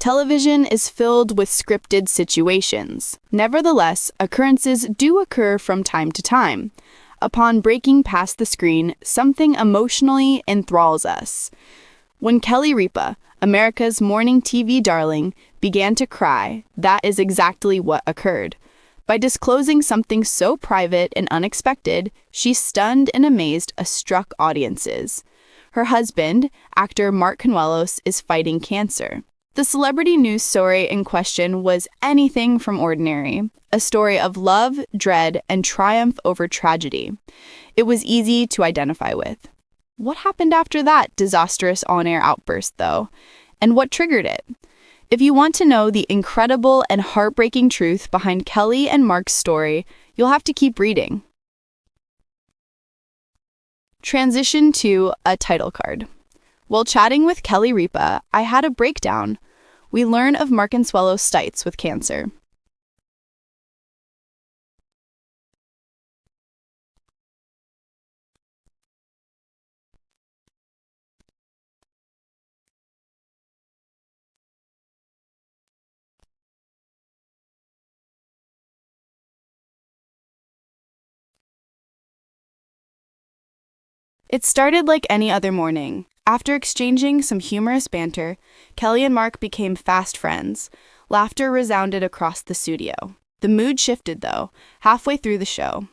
Television is filled with scripted situations. Nevertheless, occurrences do occur from time to time. Upon breaking past the screen, something emotionally enthralls us. When Kelly Ripa, America's morning TV darling, began to cry, that is exactly what occurred. By disclosing something so private and unexpected, she stunned and amazed a struck audiences. Her husband, actor Mark Consuelos, is fighting cancer. The celebrity news story in question was anything from ordinary, a story of love, dread, and triumph over tragedy. It was easy to identify with. What happened after that disastrous on-air outburst, though? And what triggered it? If you want to know the incredible and heartbreaking truth behind Kelly and Mark's story, you'll have to keep reading. Transition to a title card. While chatting with Kelly Ripa, I had a breakdown. We learn of Mark Consuelos' stites with cancer. It started like any other morning. After exchanging some humorous banter, Kelly and Mark became fast friends. Laughter resounded across the studio. The mood shifted, though, halfway through the show.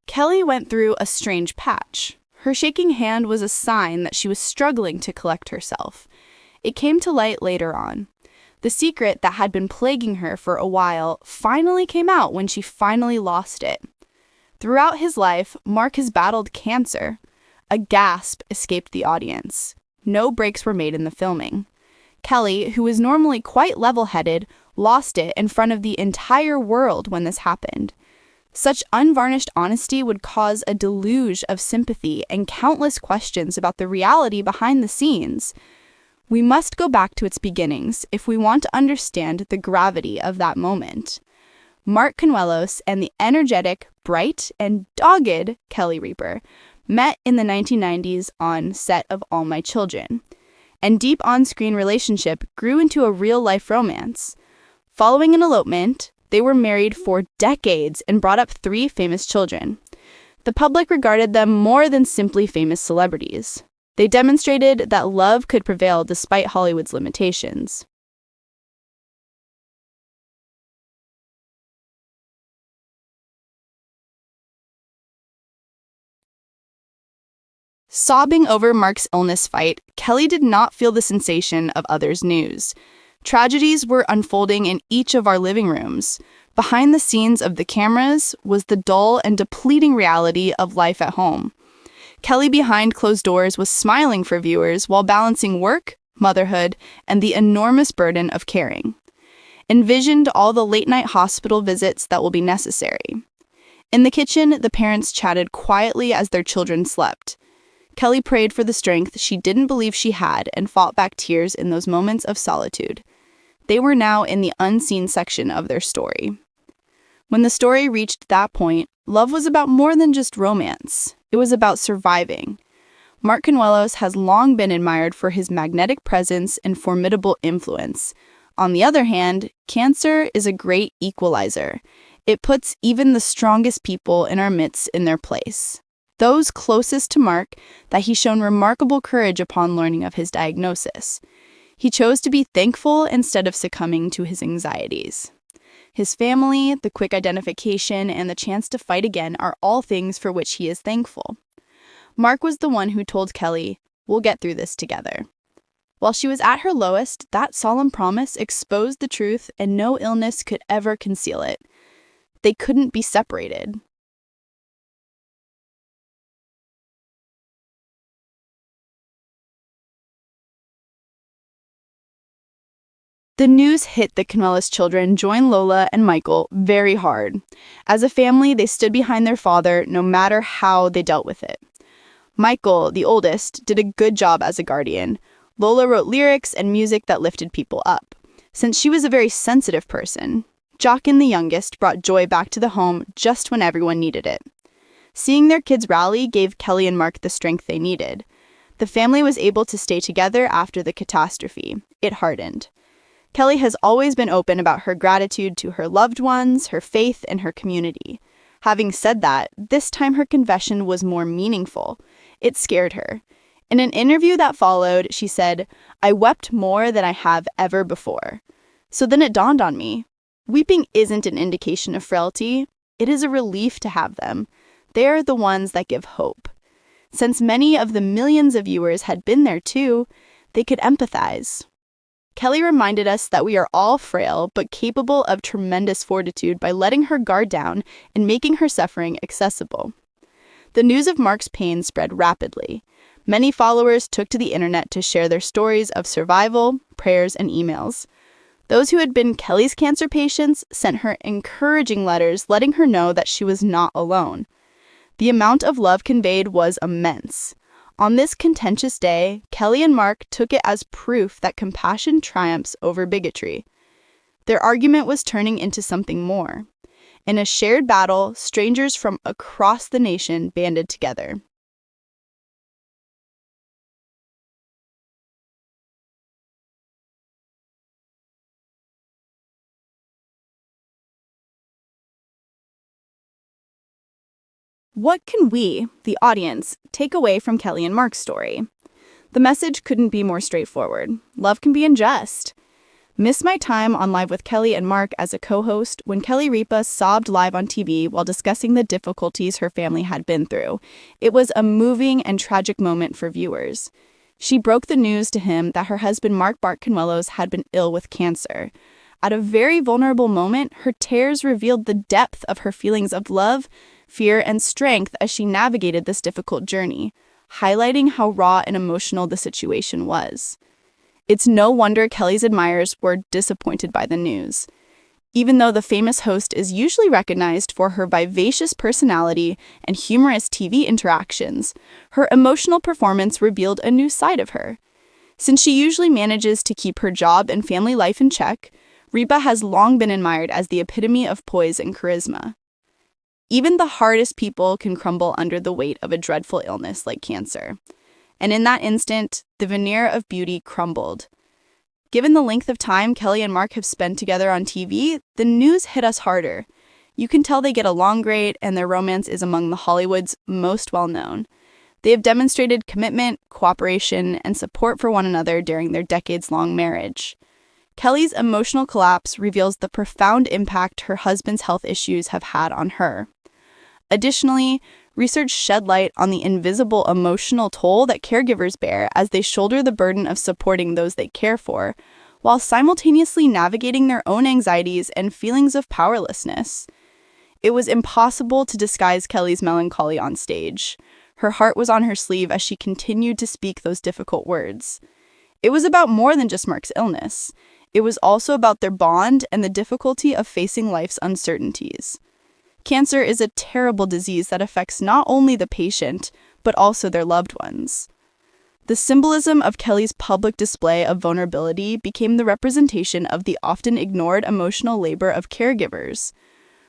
Kelly went through a strange patch. Her shaking hand was a sign that she was struggling to collect herself. It came to light later on. The secret that had been plaguing her for a while finally came out when she finally lost it. Throughout his life, Mark has battled cancer. A gasp escaped the audience. No breaks were made in the filming. Kelly, who is normally quite level-headed, lost it in front of the entire world when this happened. Such unvarnished honesty would cause a deluge of sympathy and countless questions about the reality behind the scenes. We must go back to its beginnings if we want to understand the gravity of that moment. Mark Consuelos and the energetic, bright, and dogged Kelly Ripa met in the 1990s on set of All My Children, and deep on-screen relationship grew into a real-life romance. Following an elopement, they were married for decades and brought up 3 famous children. The public regarded them more than simply famous celebrities. They demonstrated that love could prevail despite Hollywood's limitations. Sobbing over Mark's illness fight, Kelly did not feel the sensation of others' news. Tragedies were unfolding in each of our living rooms. Behind the scenes of the cameras was the dull and depleting reality of life at home. Kelly behind closed doors was smiling for viewers while balancing work, motherhood, and the enormous burden of caring. Envisioned all the late-night hospital visits that will be necessary. In the kitchen, the parents chatted quietly as their children slept. Kelly prayed for the strength she didn't believe she had and fought back tears in those moments of solitude. They were now in the unseen section of their story. When the story reached that point, love was about more than just romance. It was about surviving. Mark Consuelos has long been admired for his magnetic presence and formidable influence. On the other hand, cancer is a great equalizer. It puts even the strongest people in our midst in their place. Those closest to Mark, that he shown remarkable courage upon learning of his diagnosis. He chose to be thankful instead of succumbing to his anxieties. His family, the quick identification, and the chance to fight again are all things for which he is thankful. Mark was the one who told Kelly, "We'll get through this together." While she was at her lowest, that solemn promise exposed the truth, and no illness could ever conceal it. They couldn't be separated. The news hit the Consuelos children, joined Lola and Michael, very hard. As a family, they stood behind their father no matter how they dealt with it. Michael, the oldest, did a good job as a guardian. Lola wrote lyrics and music that lifted people up, since she was a very sensitive person. Jockin, the youngest, brought joy back to the home just when everyone needed it. Seeing their kids rally gave Kelly and Mark the strength they needed. The family was able to stay together after the catastrophe. It hardened. Kelly has always been open about her gratitude to her loved ones, her faith, and her community. Having said that, this time her confession was more meaningful. It scared her. In an interview that followed, she said, "I wept more than I have ever before." So then it dawned on me. Weeping isn't an indication of frailty. It is a relief to have them. They are the ones that give hope. Since many of the millions of viewers had been there too, they could empathize. Kelly reminded us that we are all frail but capable of tremendous fortitude by letting her guard down and making her suffering accessible. The news of Mark's pain spread rapidly. Many followers took to the internet to share their stories of survival, prayers, and emails. Those who had been Kelly's cancer patients sent her encouraging letters letting her know that she was not alone. The amount of love conveyed was immense. On this contentious day, Kelly and Mark took it as proof that compassion triumphs over bigotry. Their argument was turning into something more. In a shared battle, strangers from across the nation banded together. What can we, the audience, take away from Kelly and Mark's story? The message couldn't be more straightforward. Love can be unjust. Miss my time on Live with Kelly and Mark as a co-host when Kelly Ripa sobbed live on TV while discussing the difficulties her family had been through. It was a moving and tragic moment for viewers. She broke the news to him that her husband Mark Bartcanuelos had been ill with cancer. At a very vulnerable moment, her tears revealed the depth of her feelings of love, fear, and strength as she navigated this difficult journey, highlighting how raw and emotional the situation was. It's no wonder Kelly's admirers were disappointed by the news. Even though the famous host is usually recognized for her vivacious personality and humorous TV interactions, her emotional performance revealed a new side of her. Since she usually manages to keep her job and family life in check, Ripa has long been admired as the epitome of poise and charisma. Even the hardest people can crumble under the weight of a dreadful illness like cancer. And in that instant, the veneer of beauty crumbled. Given the length of time Kelly and Mark have spent together on TV, the news hit us harder. You can tell they get along great, and their romance is among the Hollywood's most well-known. They have demonstrated commitment, cooperation, and support for one another during their decades-long marriage. Kelly's emotional collapse reveals the profound impact her husband's health issues have had on her. Additionally, research shed light on the invisible emotional toll that caregivers bear as they shoulder the burden of supporting those they care for, while simultaneously navigating their own anxieties and feelings of powerlessness. It was impossible to disguise Kelly's melancholy on stage. Her heart was on her sleeve as she continued to speak those difficult words. It was about more than just Mark's illness. It was also about their bond and the difficulty of facing life's uncertainties. Cancer is a terrible disease that affects not only the patient, but also their loved ones. The symbolism of Kelly's public display of vulnerability became the representation of the often ignored emotional labor of caregivers.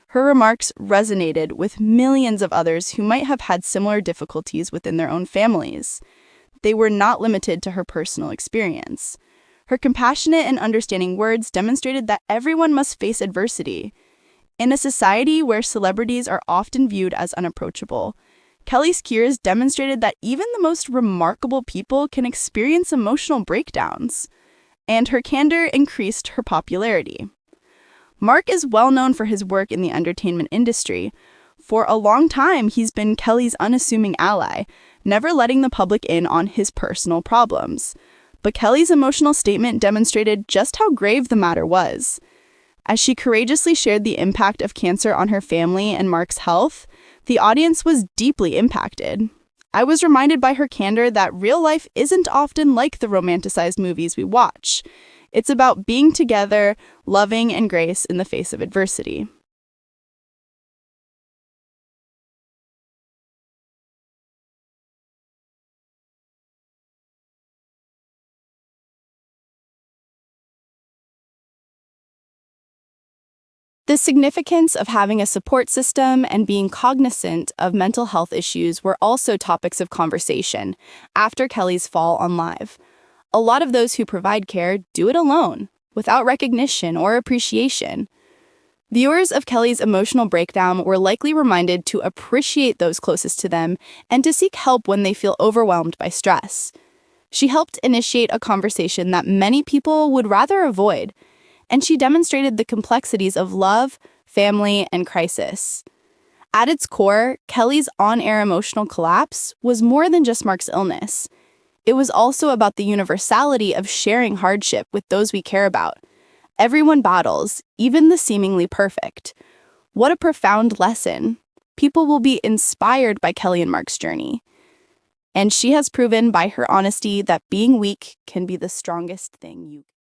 Her remarks resonated with millions of others who might have had similar difficulties within their own families. They were not limited to her personal experience. Her compassionate and understanding words demonstrated that everyone must face adversity. In a society where celebrities are often viewed as unapproachable, Kelly's cures demonstrated that even the most remarkable people can experience emotional breakdowns, and her candor increased her popularity. Mark is well known for his work in the entertainment industry. For a long time, he's been Kelly's unassuming ally, never letting the public in on his personal problems. But Kelly's emotional statement demonstrated just how grave the matter was. As she courageously shared the impact of cancer on her family and Mark's health, the audience was deeply impacted. I was reminded by her candor that real life isn't often like the romanticized movies we watch. It's about being together, loving, and grace in the face of adversity. The significance of having a support system and being cognizant of mental health issues were also topics of conversation after Kelly's fall on Live. A lot of those who provide care do it alone, without recognition or appreciation. Viewers of Kelly's emotional breakdown were likely reminded to appreciate those closest to them and to seek help when they feel overwhelmed by stress. She helped initiate a conversation that many people would rather avoid, and she demonstrated the complexities of love, family, and crisis. At its core, Kelly's on-air emotional collapse was more than just Mark's illness. It was also about the universality of sharing hardship with those we care about. Everyone battles, even the seemingly perfect. What a profound lesson. People will be inspired by Kelly and Mark's journey. And she has proven by her honesty that being weak can be the strongest thing you